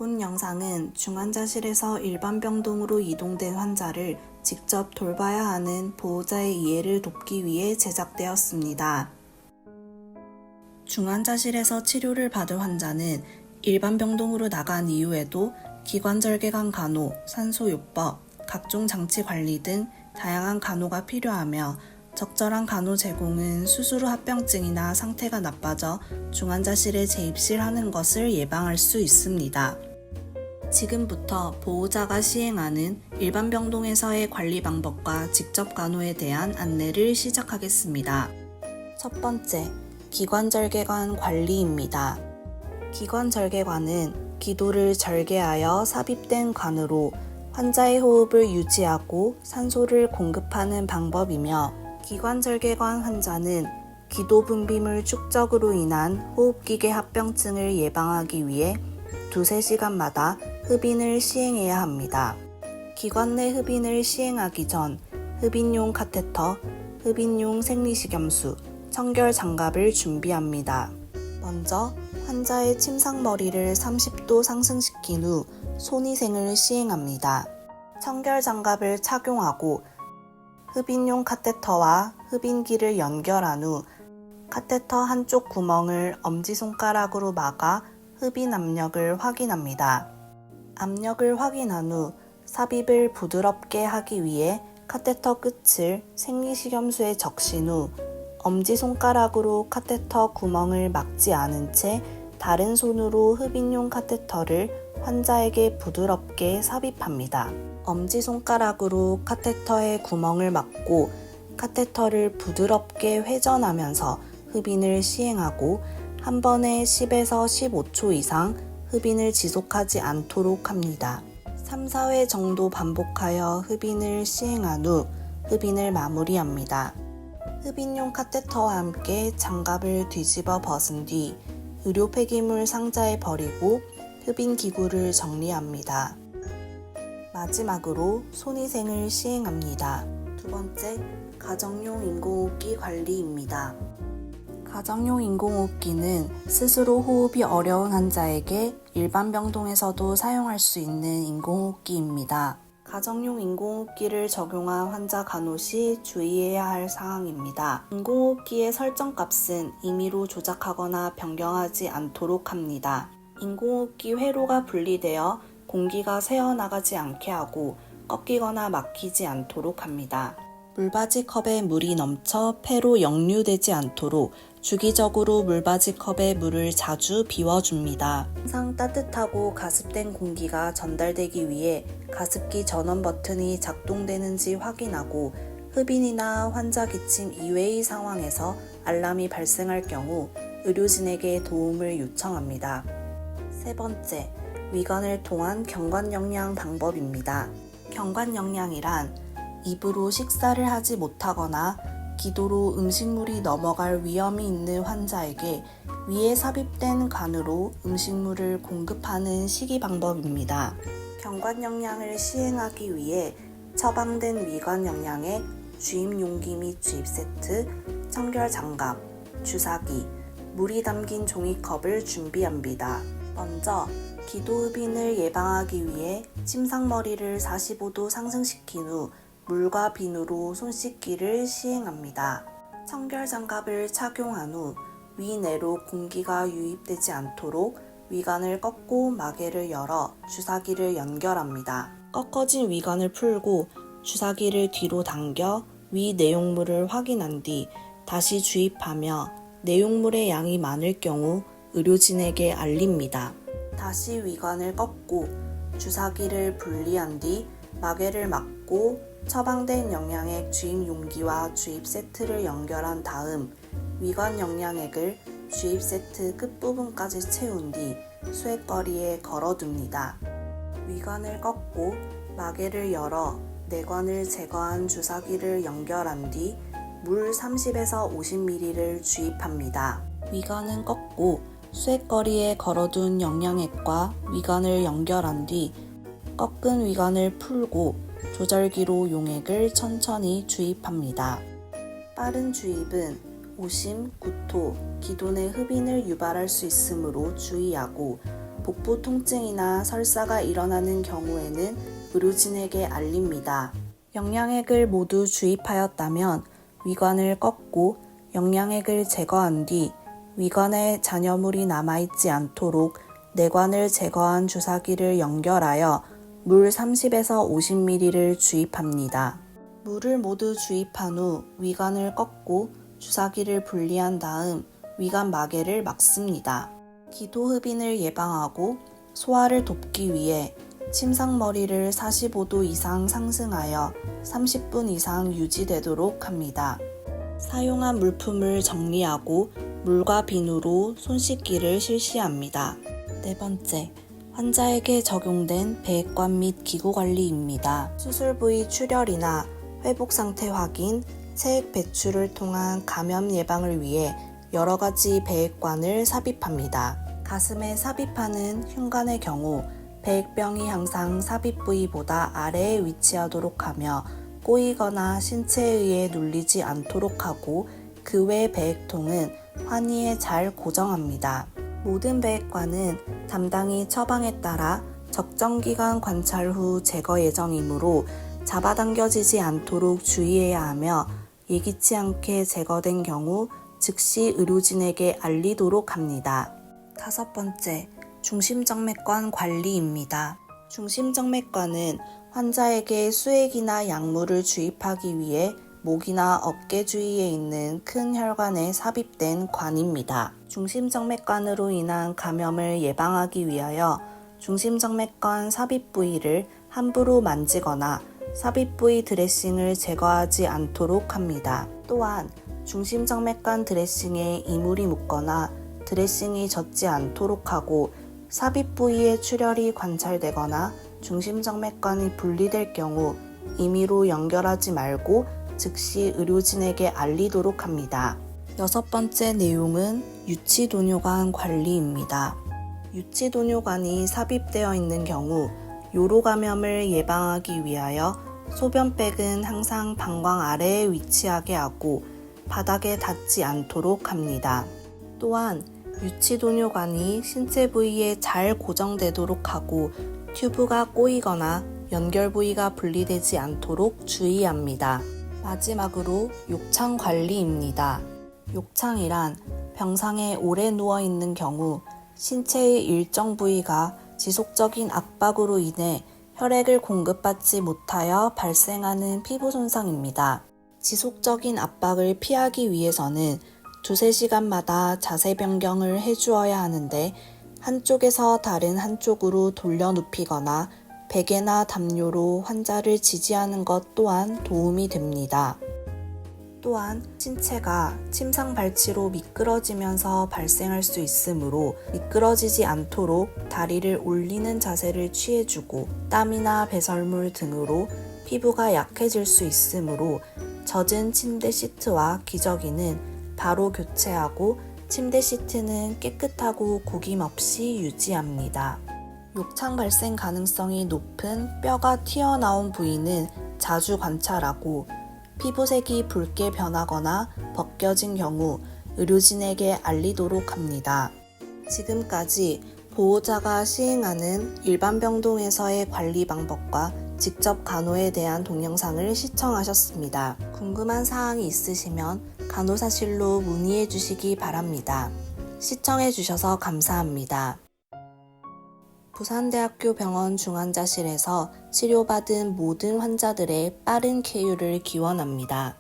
본 영상은 중환자실에서 일반 병동으로 이동된 환자를 직접 돌봐야 하는 보호자의 이해를 돕기 위해 제작되었습니다. 중환자실에서 치료를 받을 환자는 일반 병동으로 나간 이후에도 기관절개관 간호, 산소요법, 각종 장치 관리 등 다양한 간호가 필요하며 적절한 간호 제공은 수술 후 합병증이나 상태가 나빠져 중환자실에 재입실하는 것을 예방할 수 있습니다. 지금부터 보호자가 시행하는 일반 병동에서의 관리 방법과 직접 간호에 대한 안내를 시작하겠습니다. 첫 번째, 기관절개관 관리입니다. 기관절개관은 기도를 절개하여 삽입된 관으로 환자의 호흡을 유지하고 산소를 공급하는 방법이며, 기관절개관 환자는 기도 분비물 축적으로 인한 호흡기계 합병증을 예방하기 위해 2-3시간마다 흡인을 시행해야 합니다. 기관 내 흡인을 시행하기 전 흡인용 카테터, 흡인용 생리식염수, 청결 장갑을 준비합니다. 먼저 환자의 침상머리를 30도 상승시킨 후 손위생을 시행합니다. 청결 장갑을 착용하고 흡인용 카테터와 흡인기를 연결한 후 카테터 한쪽 구멍을 엄지손가락으로 막아 흡인 압력을 확인합니다. 압력을 확인한 후 삽입을 부드럽게 하기 위해 카테터 끝을 생리식염수에 적신 후 엄지손가락으로 카테터 구멍을 막지 않은 채 다른 손으로 흡인용 카테터를 환자에게 부드럽게 삽입합니다. 엄지손가락으로 카테터의 구멍을 막고 카테터를 부드럽게 회전하면서 흡인을 시행하고 한 번에 10에서 15초 이상 흡인을 지속하지 않도록 합니다. 3-4회 정도 반복하여 흡인을 시행한 후 흡인을 마무리합니다. 흡인용 카테터와 함께 장갑을 뒤집어 벗은 뒤 의료 폐기물 상자에 버리고 흡인 기구를 정리합니다. 마지막으로 손위생을 시행합니다. 두 번째, 가정용 인공호흡기 관리입니다. 가정용 인공호흡기는 스스로 호흡이 어려운 환자에게 일반 병동에서도 사용할 수 있는 인공호흡기입니다. 가정용 인공호흡기를 적용한 환자 간호 시 주의해야 할 사항입니다. 인공호흡기의 설정값은 임의로 조작하거나 변경하지 않도록 합니다. 인공호흡기 회로가 분리되어 공기가 새어나가지 않게 하고 꺾이거나 막히지 않도록 합니다. 물받이 컵에 물이 넘쳐 폐로 역류되지 않도록 주기적으로 물받이 컵에 물을 자주 비워줍니다. 항상 따뜻하고 가습된 공기가 전달되기 위해 가습기 전원 버튼이 작동되는지 확인하고 흡인이나 환자 기침 이외의 상황에서 알람이 발생할 경우 의료진에게 도움을 요청합니다. 세 번째, 위관을 통한 경관영양 방법입니다. 경관영양이란 입으로 식사를 하지 못하거나 기도로 음식물이 넘어갈 위험이 있는 환자에게 위에 삽입된 관으로 음식물을 공급하는 식이 방법입니다. 경관영양을 시행하기 위해 처방된 위관영양액, 주입용기 및 주입세트, 청결장갑, 주사기, 물이 담긴 종이컵을 준비합니다. 먼저 기도흡인을 예방하기 위해 침상머리를 45도 상승시킨 후 물과 비누로 손 씻기를 시행합니다. 청결장갑을 착용한 후 위내로 공기가 유입되지 않도록 위관을 꺾고 마개를 열어 주사기를 연결합니다. 꺾어진 위관을 풀고 주사기를 뒤로 당겨 위 내용물을 확인한 뒤 다시 주입하며 내용물의 양이 많을 경우 의료진에게 알립니다. 다시 위관을 꺾고 주사기를 분리한 뒤 마개를 막고 처방된 영양액 주입 용기와 주입 세트를 연결한 다음 위관 영양액을 주입 세트 끝부분까지 채운 뒤 수액거리에 걸어둡니다. 위관을 꺾고 마개를 열어 내관을 제거한 주사기를 연결한 뒤 물 30에서 50ml를 주입합니다. 위관은 꺾고 수액거리에 걸어둔 영양액과 위관을 연결한 뒤 꺾은 위관을 풀고 조절기로 용액을 천천히 주입합니다. 빠른 주입은 오심, 구토, 기도 내 흡인을 유발할 수 있으므로 주의하고 복부 통증이나 설사가 일어나는 경우에는 의료진에게 알립니다. 영양액을 모두 주입하였다면 위관을 꺾고 영양액을 제거한 뒤 위관에 잔여물이 남아있지 않도록 내관을 제거한 주사기를 연결하여 물 30에서 50ml를 주입합니다. 물을 모두 주입한 후 위관을 꺾고 주사기를 분리한 다음 위관 마개를 막습니다. 기도 흡인을 예방하고 소화를 돕기 위해 침상머리를 45도 이상 상승하여 30분 이상 유지되도록 합니다. 사용한 물품을 정리하고 물과 비누로 손 씻기를 실시합니다. 네 번째, 환자에게 적용된 배액관 및 기구관리입니다. 수술 부위 출혈이나 회복 상태 확인, 체액 배출을 통한 감염 예방을 위해 여러 가지 배액관을 삽입합니다. 가슴에 삽입하는 흉관의 경우 배액병이 항상 삽입 부위보다 아래에 위치하도록 하며 꼬이거나 신체에 의해 눌리지 않도록 하고 그 외 배액통은 환희에 잘 고정합니다. 모든 배액관은 담당이 처방에 따라 적정 기간 관찰 후 제거 예정이므로 잡아당겨지지 않도록 주의해야 하며 예기치 않게 제거된 경우 즉시 의료진에게 알리도록 합니다. 다섯 번째, 중심정맥관 관리입니다. 중심정맥관은 환자에게 수액이나 약물을 주입하기 위해 목이나 어깨 주위에 있는 큰 혈관에 삽입된 관입니다. 중심정맥관으로 인한 감염을 예방하기 위하여 중심정맥관 삽입 부위를 함부로 만지거나 삽입 부위 드레싱을 제거하지 않도록 합니다. 또한 중심정맥관 드레싱에 이물이 묻거나 드레싱이 젖지 않도록 하고 삽입 부위에 출혈이 관찰되거나 중심정맥관이 분리될 경우 임의로 연결하지 말고 즉시 의료진에게 알리도록 합니다. 여섯 번째 내용은 유치도뇨관 관리입니다. 유치도뇨관이 삽입되어 있는 경우 요로 감염을 예방하기 위하여 소변백은 항상 방광 아래에 위치하게 하고 바닥에 닿지 않도록 합니다. 또한 유치도뇨관이 신체 부위에 잘 고정되도록 하고 튜브가 꼬이거나 연결 부위가 분리되지 않도록 주의합니다. 마지막으로 욕창 관리입니다. 욕창이란 병상에 오래 누워있는 경우 신체의 일정 부위가 지속적인 압박으로 인해 혈액을 공급받지 못하여 발생하는 피부 손상입니다. 지속적인 압박을 피하기 위해서는 두세 시간마다 자세 변경을 해주어야 하는데 한쪽에서 다른 한쪽으로 돌려 눕히거나 베개나 담요로 환자를 지지하는 것 또한 도움이 됩니다. 또한 신체가 침상 발치로 미끄러지면서 발생할 수 있으므로 미끄러지지 않도록 다리를 올리는 자세를 취해주고 땀이나 배설물 등으로 피부가 약해질 수 있으므로 젖은 침대 시트와 기저귀는 바로 교체하고 침대 시트는 깨끗하고 구김 없이 유지합니다. 욕창 발생 가능성이 높은 뼈가 튀어나온 부위는 자주 관찰하고 피부색이 붉게 변하거나 벗겨진 경우 의료진에게 알리도록 합니다. 지금까지 보호자가 시행하는 일반 병동에서의 관리 방법과 직접 간호에 대한 동영상을 시청하셨습니다. 궁금한 사항이 있으시면 간호사실로 문의해 주시기 바랍니다. 시청해 주셔서 감사합니다. 부산대학교 병원 중환자실에서 치료받은 모든 환자들의 빠른 쾌유를 기원합니다.